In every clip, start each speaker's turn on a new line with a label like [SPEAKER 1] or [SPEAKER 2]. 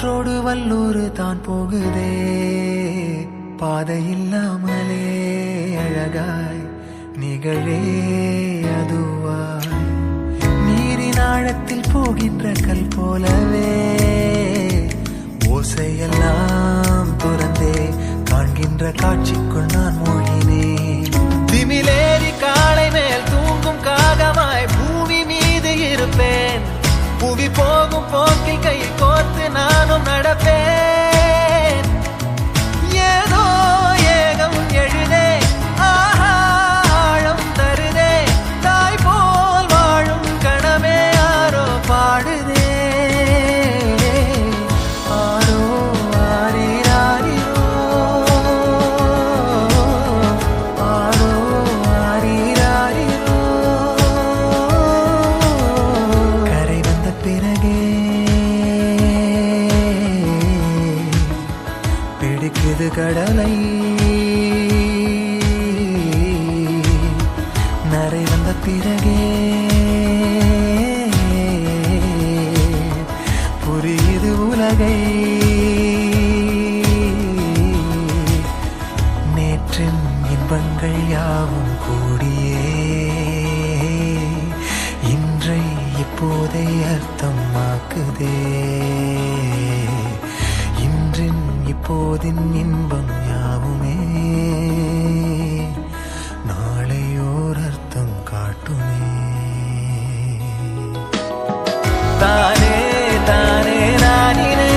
[SPEAKER 1] காற்றோடு வல்லூர் தான் போகுதே, பாதை இல்லாமலே அழகாய் நிகழே அதுவாய், நீரின் ஆழத்தில் போகின்ற கல் போலவே ஓசையெல்லாம் துறந்தே காண்கின்ற காட்சிக்குள் நான் மூழ்கினேன். திமிலேறி காலை மேல் தூங்கும் காகமாய் பூமி மீது இருப்பேன், புவி போகும் போக்கில் கை கோர்த்து நானும் நடப்பேன். ஏதோ ஏகம் எழுதே, ஆஹா ஆழம் தருதே, தாய் போல் வாழும் கணமே யாரோ பாடுதே. ஆரோ ஆரீராரிரோ, ஆரோ ஆரீராரிரோ. கரை வந்த பிறகே பிடிக்குது கடலை, நரை வந்த பிறகே புரியுது உலகை. நேற்றின் இன்பங்கள் யாவும் கூடியே இன்றை இப்போதை அர்த்தமாக்குதே. இன்றின் இப்போதின் இன்பம் யாவுமே நாளையோர் அர்த்தம் காட்டுமே. தானே தானே நானினே,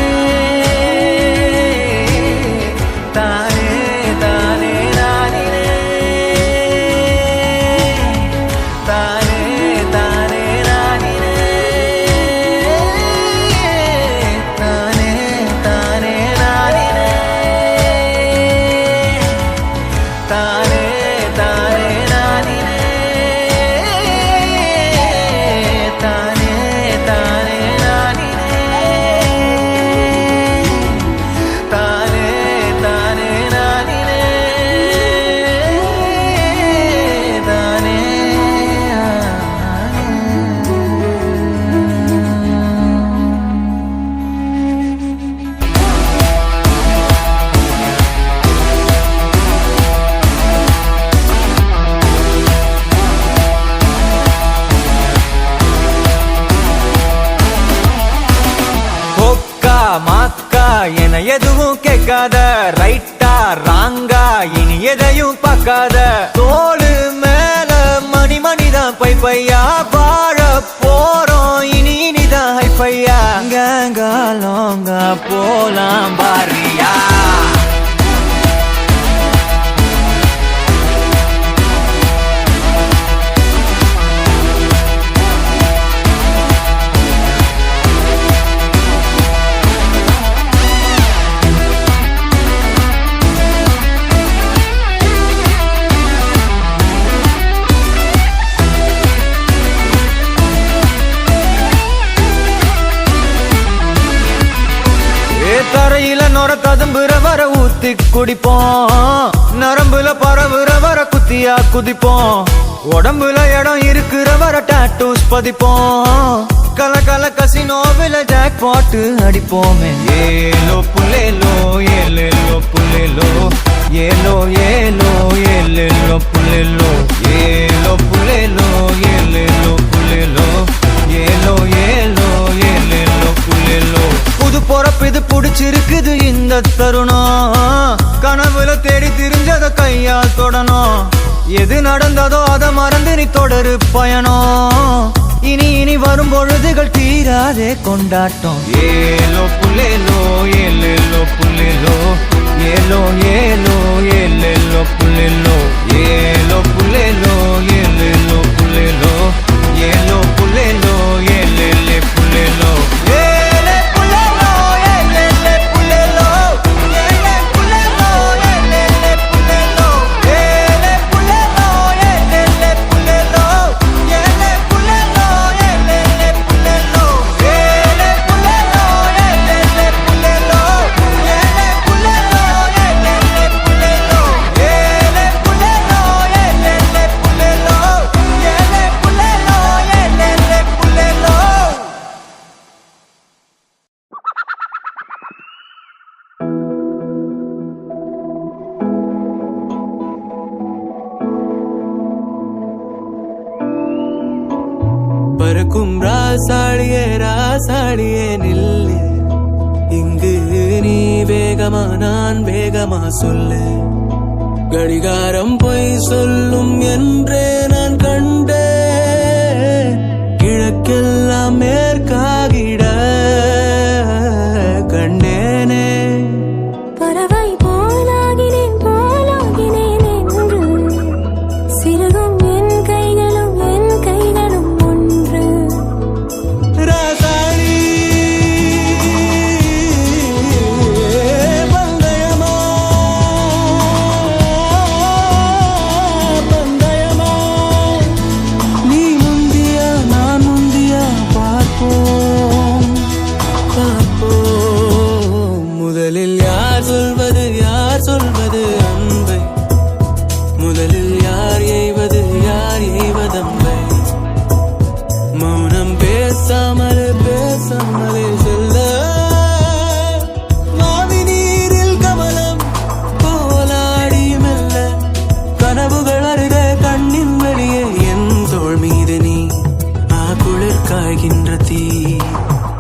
[SPEAKER 1] தானே தானே நானினே, தானே தானே நானினே, தானே தானே நானினே, தானே தானே நானினே, தானே தானே நானினே, தானே தானே நானினே, தானே. கொக்கா மாக்கா என எதுவும் கேட்காத, ரைட்டா ராங்கா இனி எதையும் பார்க்காத, தோளு மேல மணி மணிதான் பை பையா, வாழ போறோம் இனி இனிதான் ஹைஃபையா, கேங்காலோங்க போலாம் பாரியா. தரையில நொற ததும்புற வர ஊத்தி குடிப்போம், நரம்புல பரவுற வர குத்தியா குதிப்போம், உடம்புல இடம் இருக்கிற வர டாட்டூஸ் பதிப்போம், கல கல கசினோவில ஜாக் பாட்டு அடிப்போமே. ஏலோ புலேலோ ஏலேலோ புலேலோ, ஏலோ ஏலோ ஏலேலோ புலேலோ, ஏலோ புலேலோ ஏலேலோ புலேலோ, ஏலோ ஏலோ ஏலேலோ புலேலோ. புது பொறப்பு இது புடிச்சிருக்குது இந்த தருணம், கனவுல தேடி திரிஞ்சத கையால் தொடணும், எது நடந்ததோ அதை மறந்து நீ தொடரு பயணம், இனி இனி வரும் பொழுதுகள் தீராதே கொண்டாட்டம். ஏலோ புலேலோ ஏலேலோ புலேலோ, ஏலோ ஏலோ ஏலேலோ புலேலோ, ஏலோ புலேலோ ஏலேலோ புலேலோ, ஏலோ புலேலோ ஏலேலே புலேலோ, ஏலே புலேலோ ஏலேலே புலேலோ, ஏலே புலேலோ ஏலேலே புலேலோ, ஏலே புலேலோ ஏலேலே புலேலோ, ஏலே புலேலோ ஏலேலே புலேலோ, ஏலே புலேலோ ஏலேலே புலேலோ, ஏலே புலேலோ ஏலேலே புலேலோ, ஏலே புலேலோ ஏலேலே
[SPEAKER 2] பறக்கும் ராசாடியே ராசாடியே நில்லு இங்கு நீ வேகமா நான் வேகமா சொல்லு கடிகாரம் பொய் சொல்லும் என்றே நான் கண்டேன் கிழக்கெல்லாம்